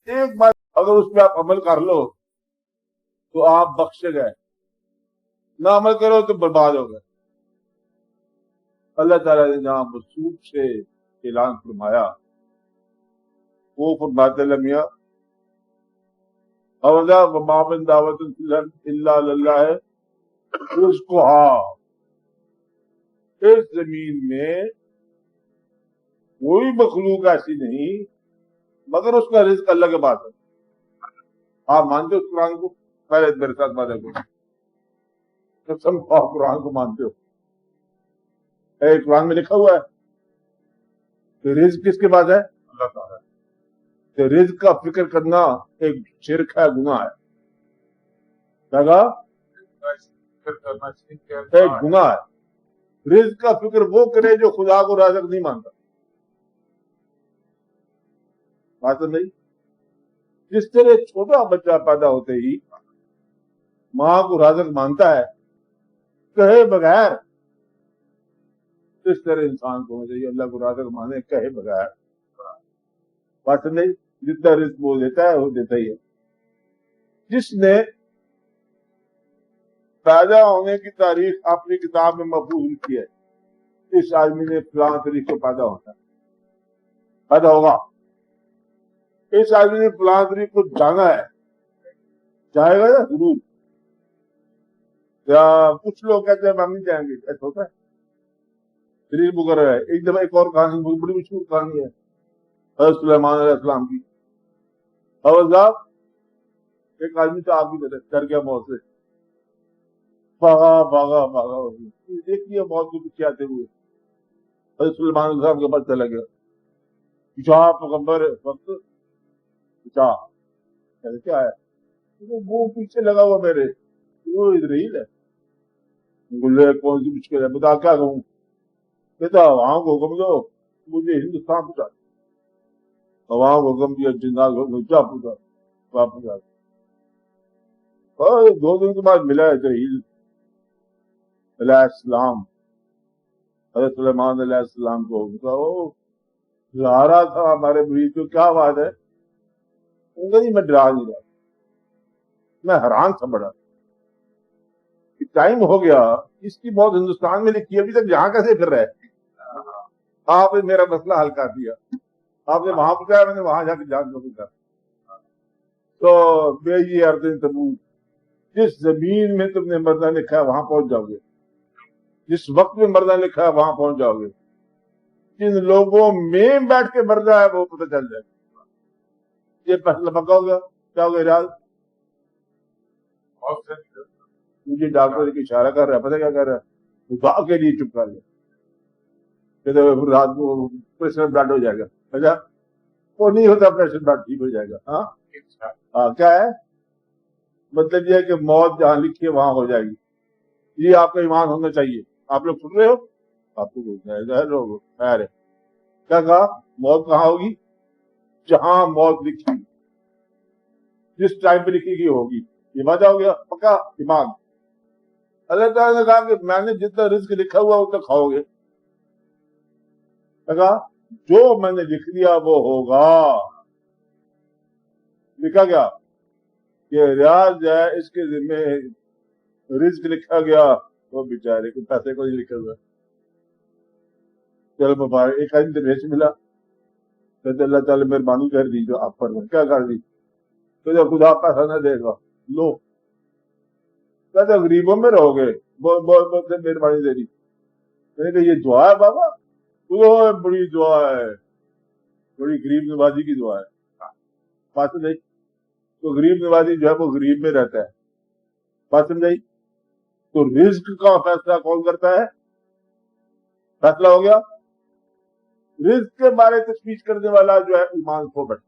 ایک بات اگر اس پہ آپ عمل کر لو تو آپ بخشے گئے، نہ عمل کرو تو برباد ہو گئے۔ اللہ تعالیٰ نے جہاں مسعود سے اعلان فرمایا وہ فرماتے ہیں میاں اوزا وما من دعوت الا اللہ ہے، اس کو اس زمین میں کوئی مخلوق ایسی نہیں مگر اس کا رزق اللہ کے پاس ہے۔ آپ مانتے ہو اس قرآن کو؟ پہلے میرے ساتھ باتیں کرو، قسم آپ قرآن کو مانتے ہو؟ قرآن میں لکھا ہوا ہے کہ رزق کس کے پاس ہے؟ اللہ تعالیٰ۔ کہ رزق کا فکر کرنا ایک شرک ہے، گناہ ہے۔ کیا کہا؟ ایک گناہ ہے۔ رزق کا فکر وہ کرے جو خدا کو رازق نہیں مانتا۔ بات نہیں؟ جس طرح چھوٹا بچہ پیدا ہوتے ہی ماں کو رازق مانتا ہے کہے بغیر، اس طرح انسان کو ہونا چاہیے اللہ کو رازق مانے کہے بغیر۔ بات نہیں؟ جتنا رزق وہ دیتا ہے وہ دیتا ہی ہے۔ جس نے پیدا ہونے کی تاریخ اپنی کتاب میں محفوظ کی ہے، اس آدمی نے فلاں تاریخ کو پیدا ہوتا ہے، پیدا ہوگا۔ اس آدمی نے فلاں تاریخ کو جانا ہے، جائے گا نا ضرور۔ یا کچھ لوگ کہتے ہیں ہم نہیں جائیں گے، ایسا ہوتا ہے؟ تاریخ مقرر ہے۔ ایک دفعہ ایک اور کہانی بڑی مشہور کہانی ہے حضرت سلیمان علیہ السلام کی۔ حضرت صاحب ایک آدمی تھا، آپ کی طرح ڈر گیا موت سے، بھاگا دیکھ لیا موت کے پیچھے آتے ہوئے، حضرت سلیمان علیہ السلام کے پاس چلا گیا، پوچھا پیغمبر وقت، پوچھا کیا ہے؟ وہ پیچھے لگا ہوا میرے، وہ اسرائیل ہے۔ بولے کون سی مشکل ہے، بتا کیا کہوں؟ کہتا وہاں کو حکم دو مجھے ہندوستان پہنچا، وہاں کو حکم دیا جنات کو کیا پوچھا واپس آ۔ 2 دن کے بعد ملا اسرائیل علیہ السلام حضرت سلیمان علیہ السلام کو، وہ ڈرا رہا تھا ہمارے مریض کو، کیا بات ہے؟ نہیں میں ڈرا نہیں رہا، میں حیران تھا بڑا، ٹائم ہو گیا، اس کی موت ہندوستان میں لکھی، ابھی تک یہاں کیسے پھر رہے؟ آپ نے میرا مسئلہ حل کر دیا، آپ نے وہاں پہنچایا، میں نے وہاں جا کے جان نہیں کر۔ تو بے یہ اردن تبوک، جس زمین میں تم نے مرنا لکھا ہے وہاں پہنچ جاؤ گے، جس وقت میں مرنا لکھا ہے وہاں پہنچ جاؤ گے، جن لوگوں میں بیٹھ کے مرنا ہے وہ پتہ چل جائے۔ یہ فیصلہ پکا ہو گیا، کیا ہو گیا اراد؟ مجھے ڈاکٹر کی اشارہ کر رہا ہے، پتہ کیا کر رہا ہے؟ خدا کے لیے چپ کر لیا، کہتے رات کو پریشر بلڈ ہو جائے گا۔ اچھا وہ نہیں ہوتا، پریشر بلڈ ٹھیک ہو جائے گا۔ ہاں کیا ہے مطلب؟ یہ ہے کہ موت جہاں لکھی ہے وہاں ہو جائے گی، یہ آپ کا ایمان ہونا چاہیے۔ آپ لوگ سن رہے ہو؟ آپ کو لوگ خیر ہے، کیا کہا؟ موت کہاں ہوگی؟ جہاں موت لکھی، جس ٹائم پہ لکھی گئی ہوگی۔ یہ وعدہ ہو گیا پکا ایمان۔ اللہ تعالیٰ نے کہا کہ میں نے جتنا رزق لکھا ہوا اتنا کھاؤ گے، کہا جو میں نے لکھ دیا وہ ہوگا۔ لکھا گیا کہ ریاض ہے اس کے ذمہ رزق لکھا گیا، وہ بیچارے کو پیسے کو نہیں لکھا ہوا۔ چل مبارک، ایک آدمی ریچ ملا، کہتے اللہ تعالیٰ مہربانی کر دی جو آپ پر، کیا کر دی؟ تو جب خدا پیسہ نہ دے گا لو، کہتے غریبوں میں رہو گے، بہت سے مہربانی دے دی۔ میں نے کہا یہ دعا ہے بابا؟ بڑی دعا ہے، بڑی غریب نوازی کی دعا ہے۔ بات نہیں؟ تو غریب نوازی جو ہے وہ غریب میں رہتا ہے، بات سمجھائی؟ تو رزق کا فیصلہ کون کرتا ہے؟ فیصلہ ہو گیا۔ رزق کے بارے تشویش کرنے والا جو ہے ایمان کھو بیٹھا،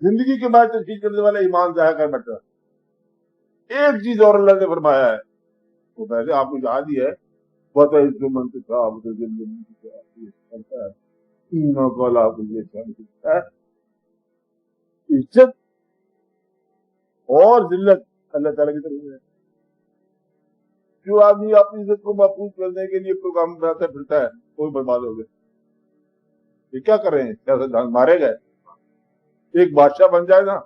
زندگی کے بارے تشویش کرنے والا ایمان ضائع کر بیٹھا۔ ایک چیز اور اللہ نے فرمایا ہے، وہ پہلے آپ کو یاد ہی ہے، عزت اور ذلت اللہ تعالیٰ کی طرف ہے۔ جو آدمی اپنی عزت کو محفوظ کرنے کے لیے پروگرام بناتا پھرتا ہے وہ برباد ہو گئے۔ یہ کیا کر رہے ہیں؟ کیا مارے گئے؟ ایک بادشاہ بن جائے نا،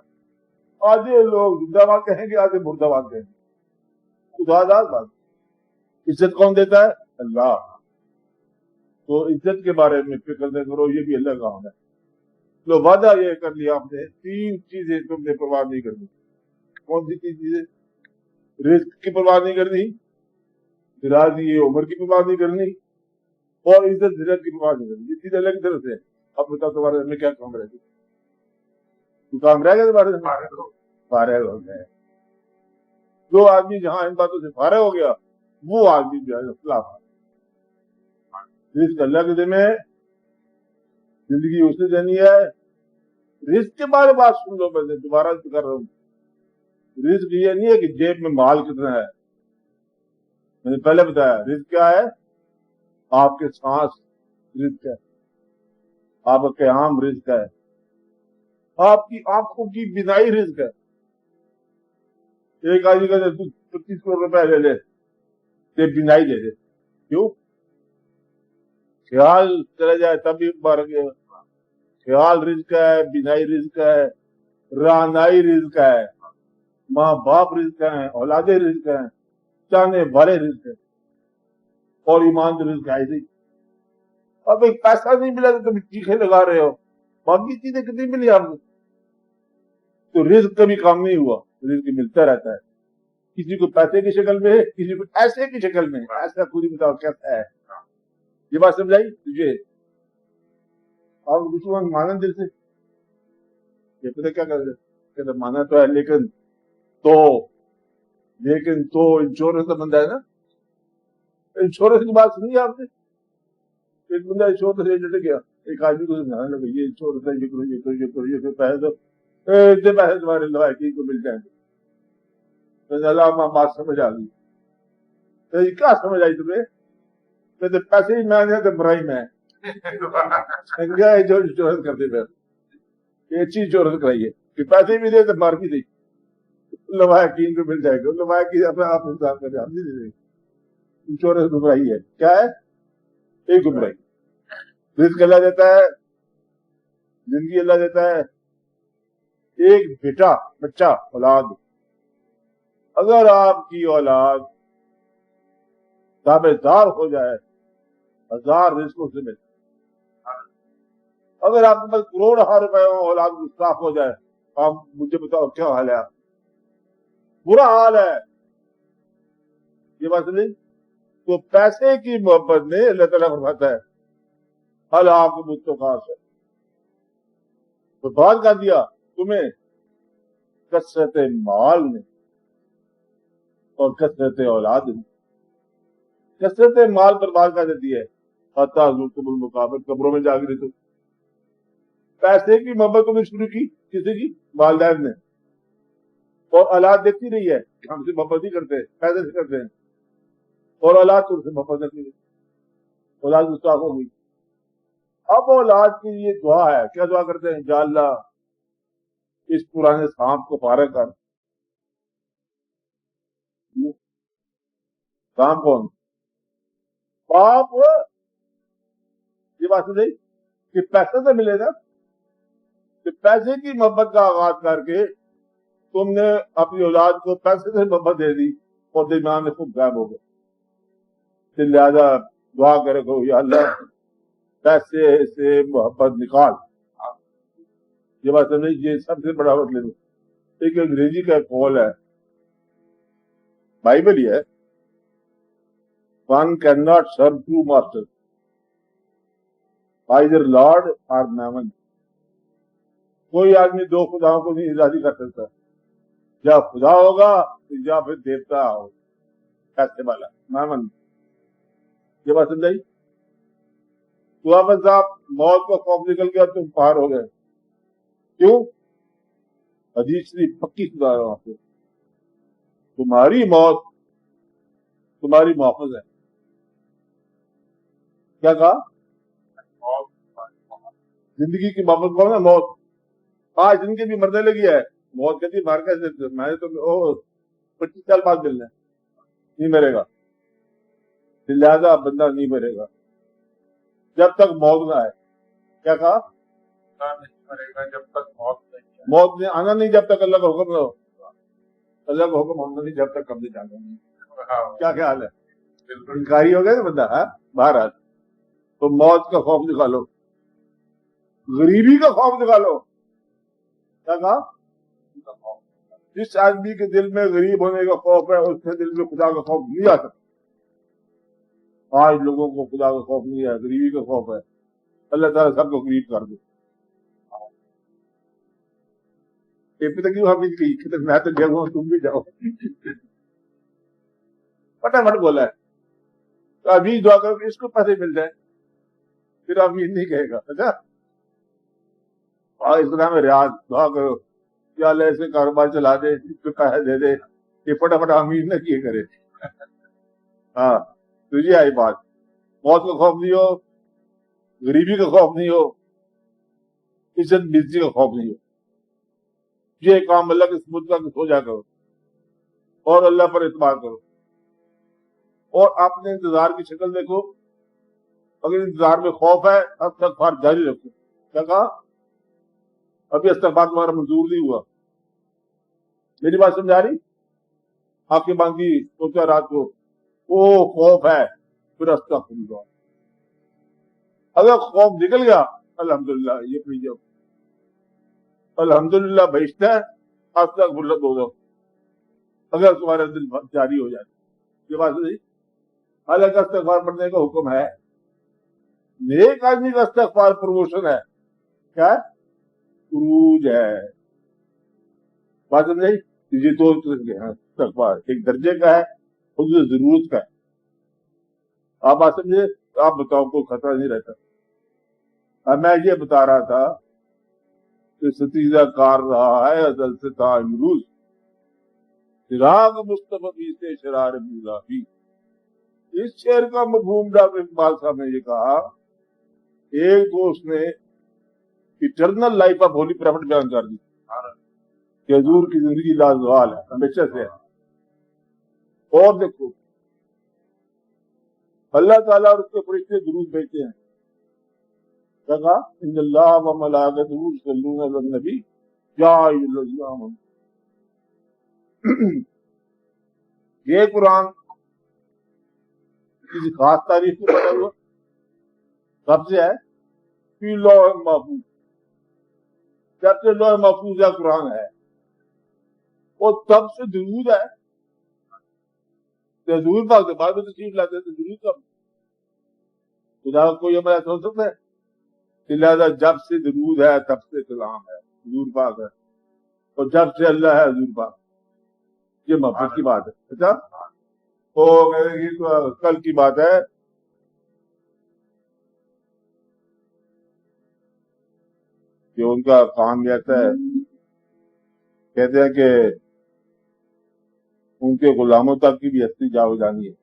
آدھے لوگ زندہ باد کہیں گے، آدھے مردہ باد کہیں گے، خداداد بات۔ عزت کون دیتا ہے؟ اللہ۔ تو عزت کے بارے میں فکر نہ کرو، یہ بھی اللہ کا کام ہے۔ لو وعدہ یہ کر لیا آپ نے، 3 چیزیں تم نے پرواہ نہیں کرنی۔ کون سی 3 چیزیں؟ رزق کی پرواہ نہیں کرنی، درازی عمر کی پرواہ نہیں کرنی، اور عزت ذلت کی پرواہ نہیں کرنی۔ یہ چیز اللہ کی طرف سے۔ اب بتاؤ تمہارے میں کیا کام رہ گیا؟ تو کام رہ گیا تمہارے سے؟ فارغ ہو گئے۔ جو آدمی جہاں ان باتوں سے فارغ ہو گیا، وہ آدمی جو ہے خلاف ہے۔ رزق اللہ کے ذمہ ہے، زندگی اس نے دینی ہے۔ رزق کے بارے بات سن لو، میں دوبارہ کر رہا ہوں۔ رزق یہ نہیں ہے کہ جیب میں مال کتنا ہے، میں نے پہلے بتایا۔ رزق کیا ہے؟ آپ کے سانس رزق ہے، آپ کا قیام رزق ہے، آپ کی آنکھوں کی بینائی رزق ہے۔ ایک آدمی کہتے 25 کروڑ روپے لے لے، بینائی لے لے، کیوں؟ خیال چلا جائے تب بھی مار گیا۔ خیال رزق ہے، بینائی رزق ہے، رانائی رزق ہے، ماں باپ رزق ہیں، اولادیں رزق ہیں، چاہنے والے رزق ہیں، اور ایمان تو رزق ہے ہی نہیں۔ اب ایک پیسہ نہیں ملا تو تم چیخے لگا رہے ہو، باقی چیزیں کتنی ملی آپ کو؟ تو رزق کبھی کام نہیں ہوا، رزق ملتا رہتا ہے، کسی کو پیسے کی شکل میں ہے، کسی کو ایسے کی شکل میں ہے۔ ایسا خود ہی بتاؤ کیسا ہے؟ یہ بات سمجھائی تجھے؟ آپ مسلمان مانن دل سے، یہ پتہ کیا کہتے مانا تو ہے، لیکن تو انشورنس کا بندہ ہے نا۔ انشورنس کی بات سنی آپ نے؟ ایک بندہ انشورنس ایجنٹ گیا، ایک آدمی کو سمجھانے لگا یہ انشورنس ہے، یہ کرو یہ کرو یہ کرو، یہ پیسے دو، اتنے پیسے تمہارے لوائکی کو مل جائیں گے۔ اللہ بات سمجھ آ گئی۔ کیا سمجھ آئی تمہیں؟ کہتے پیسے ہی میں تو برائی میں جو انشورنس کرتے پھر یہ چیز انشورنس کرائیے کہ پیسے بھی دے تو مار بھی دے، لوائقین کو مل جائے گا۔ لوائقین اپنے آپ انتظام کرے، ہم نہیں دے۔ انشورنس گمراہی ہے۔ کیا ہے؟ ایک گمراہی۔ رزق اللہ دیتا ہے، زندگی اللہ دیتا ہے۔ ایک بیٹا، بچہ، اولاد، اگر آپ کی اولاد تابعدار ہو جائے، 1000 رزقوں سے ملے۔ اگر آپ کے پاس کروڑ روپے ہو، اولاد گستاخ ہو جائے، آپ مجھے بتاؤ کیا حال ہے؟ آپ برا حال ہے۔ یہ بات نہیں؟ تو پیسے کی محبت میں اللہ تعالیٰ فرماتا ہے حل آپ کو مستقاص ہے۔ تو بات کر دیا تمہیں کثرت مال نے اور کثرت اولاد نے۔ کثرت مال پر بات کر دیتی ہے، حتیٰ زرتم المقابر، قبروں میں جا گئی۔ تو پیسے کی محبت تم نے شروع کی کسی کی؟ والدین نے، اور اولاد دیکھتی رہی ہے کہ ہم سے محبت نہیں کرتے، پیسے سے کرتے ہیں، اور اولاد تم سے محبت نہیں کرتی، اولاد گستاخ ہو گئی۔ اب اولاد کے لیے دعا ہے، کیا دعا کرتے ہیں؟ یا اللہ اس پرانے سانپ کو فارغ کر۔ سانپ کون؟ باپ۔ یہ بات نہیں کہ پیسے سے ملے گا، کہ پیسے کی محبت کا آغاز کر کے تم نے اپنی اولاد کو پیسے سے محبت دے دی اور درمیان میں خوب غائب ہو گئے۔ لہذا دعا کرے گو یا اللہ پیسے سے محبت نکال۔ یہ بات نہیں، یہ سب سے بڑا مطلب ہے۔ ایک انگریزی کا قول ہے، بائبل ہی ہے، one cannot serve two masters, either Lord or Mammon۔ کوئی آدمی 2 خداؤں کو نہیں راضی کر سکتا، یا خدا ہوگا یا پھر دیوتا ہو، پیسے والا، مامن۔ یہ بات سمجھائی؟ تو آپ صاحب موت کا خوف نکل گیا، تم پار ہو گئے۔ کیوں؟ حدیث شریف پکی سنا رہا ہوں آپ کو، تمہاری موت تمہاری محافظ ہے۔ کیا کہا؟ زندگی کی محافظ کون ہے؟ موت۔ آج ان کی بھی مرنے لگی ہے، موت کہتی مار کے میں نے تو 25 سال بعد ملنا ہے، نہیں مرے گا، لہذا بندہ نہیں مرے گا جب تک موت نہ آئے۔ کیا کہا؟ نہیں مرے گا جب تک موت نہیں موت نے آنا نہیں جب تک اللہ کا حکم نہ ہو. اللہ کا حکم ہونا نہیں جب تک قبضے جانا نہیں. کیا خیال ہے؟ انکاری ہو گیا نا بندہ. باہر آ تو موت کا خوف نکالو, غریبی کا خوف نکالو. کیا کہا؟ جس آدمی کے دل میں غریب ہونے کا خوف ہے اس کے دل میں خدا کا خوف نہیں آ سکتا. آج لوگوں کو خدا کا خوف نہیں ہے, غریبی کا خوف ہے. اللہ تعالیٰ سب کو غریب کر دے. میں تو گیا ہوں, تم بھی جاؤ. فٹافٹ بولا ہے تو ابھی دعا کرو کہ اس کو پیسے مل جائے, پھر امین نہیں کہے گا. اچھا اور اس طرح میں ریاض دعا کرو یا اللہ ایسے کاروبار چلا دے, اس کو پیسے دے دے, یہ فٹافٹ امین نہ کیے کرے. ہاں تجھے آئی بات, موت کا خوف نہیں ہو, غریبی کا خوف نہیں ہو, عزت بزتی کا خوف نہیں ہو. یہ کام اللہ کے سبوت کا ہو جا کرو اور اللہ پر اعتبار کرو. اور اپنے انتظار کی شکل دیکھو. اگر انتظار میں خوف ہے استغفار جاری رکھو. کیا کہا؟ ابھی استغفار تمہارا منظور نہیں ہوا. میری بات سمجھا رہی؟ آپ کے باندھی سوچا رات کو وہ خوف ہے, پھر استغفار اللہ. اگر خوف نکل گیا الحمدللہ, یہ پڑھ جاؤ الحمدللہ بھیجتا ہے استغفر اللہ بول دو اگر تمہارا دل جاری ہو جائے. یہ بات نہیں. حالانکہ استغفار پڑھنے کا حکم ہے. نیک آدمی کا استغفار پروموشن ہے. کیا ہے؟ عروج ہے. بات نہیں. یہ دو طرح کے ہیں استغفار, ایک درجے کا ہے اور دوسرے ضرورت کا ہے. آپ بات سمجھے؟ آپ بتاؤ کوئی خطرہ نہیں رہتا. اب میں یہ بتا رہا تھا کہ ستیزہ کار رہا ہے ازل سے تا امروز, چراغ مصطفی سے شرار مولا بھی. اس شعر کا مفہوم ڈاکٹر اقبال صاحب نے یہ کہا, ایک دوست نے eternal life of holy profit بیان کر دی کہ حضور کی زندگی لازوال ہے, ہمیشہ سے ہے. اور دیکھو اللہ تعالیٰ اور اس کے فرشتے درود بھیجتے ہیں. کیا کہا؟ ان اللہ و ملائکتہ یصلون علی النبی یا ایھا الذین آمنوا. یہ قرآن کسی خاص تاریخ کو بتا ہوا کب سے ہے؟ فی لوح محفوظ. جب سے لوح محفوظ کا قرآن ہے اور تب سے درود ہے. حضور پاک کے بعد میں تشریف لاتے تو درود کب؟ خدا کوئی ہمارا سوچ سکتا ہے؟ لہٰذا جب سے درود ہے تب سے کلام ہے, حضور پاک ہے, اور جب سے اللہ ہے حضور پاک. یہ محبت کی بات ہے. اچھا تو کل کی بات ہے کہ ان کا کام یہ ایسا ہے, کہتے ہیں کہ ان کے غلاموں تک کی بھی ہستی جاویدانی ہے.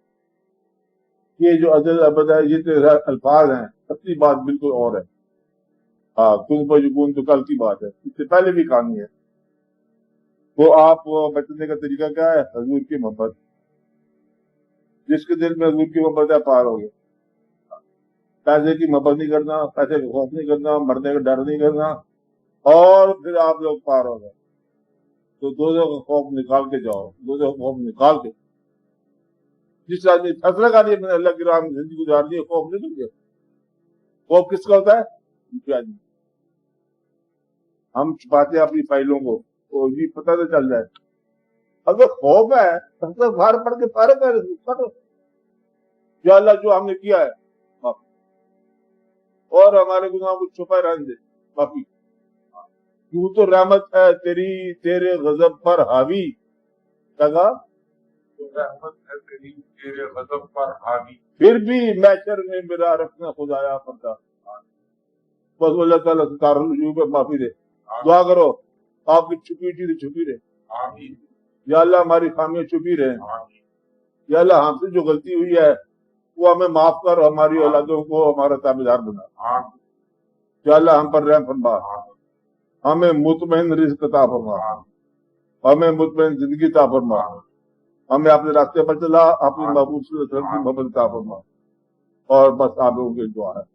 یہ جو ازل ابد ہے یہ الفاظ ہیں, اصلی بات بالکل اور ہے. ہاں کن پجکون تو کل کی بات ہے, اس سے پہلے بھی کہانی ہے. تو آپ بچنے کا طریقہ کیا ہے؟ حضور کی محبت. جس کے دل میں حضور کی محبت ہے پار ہو گیا. پیسے کی محبت نہیں کرنا, پیسے کا خوف نہیں کرنا, مرنے کا ڈر نہیں کرنا, اور پھر آپ لوگ پار ہو گئے. تو دوزخ کا خوف نکال کے جاؤ, دوزخ کا خوف نکال کے. جس آدمی فیصلہ کر لیا میں نے اللہ کی راہ میں زندگی گزارنی ہے, خوف نہیں کرتے. خوف کس کا ہوتا ہے؟ آدمی ہم چھپاتے ہیں اپنی فائلوں کو, تو یہ پتہ تو چل جائے. اگر خوف ہے تو باہر پڑھ کے پارے پڑھو یا اللہ جو ہم نے کیا ہے معافی, اور ہمارے گناہ کو چھپائے رہنے دے معافی. کیوں تو رحمت ہے تیری تیرے غضب پر حاوی. کہا رحمت ہے تیری تیرے غضب پر حاوی, پھر بھی محشر میں میرا رکھنا خدایا پردہ. بس اللہ تعالیٰ سے تعلق پہ معافی دے. دعا کرو آپ کی چھپی چیزیں چھپی رہے. آمین. یا اللہ ہماری خامیاں چھپی رہے. یا اللہ ہم سے جو غلطی ہوئی ہے وہ ہمیں معاف کر, ہماری اولادوں کو ہمارا تابعدار بنا. یا اللہ ہم پر رحم فرما, ہمیں مطمئن رزق عطا فرما, ہمیں مطمئن زندگی عطا فرما, ہمیں اپنے راستے پر چلا, اپنی محبوب صلی اللہ علیہ وسلم کی محبت عطا فرما. اور بس آپ لوگوں کی دعا ہے.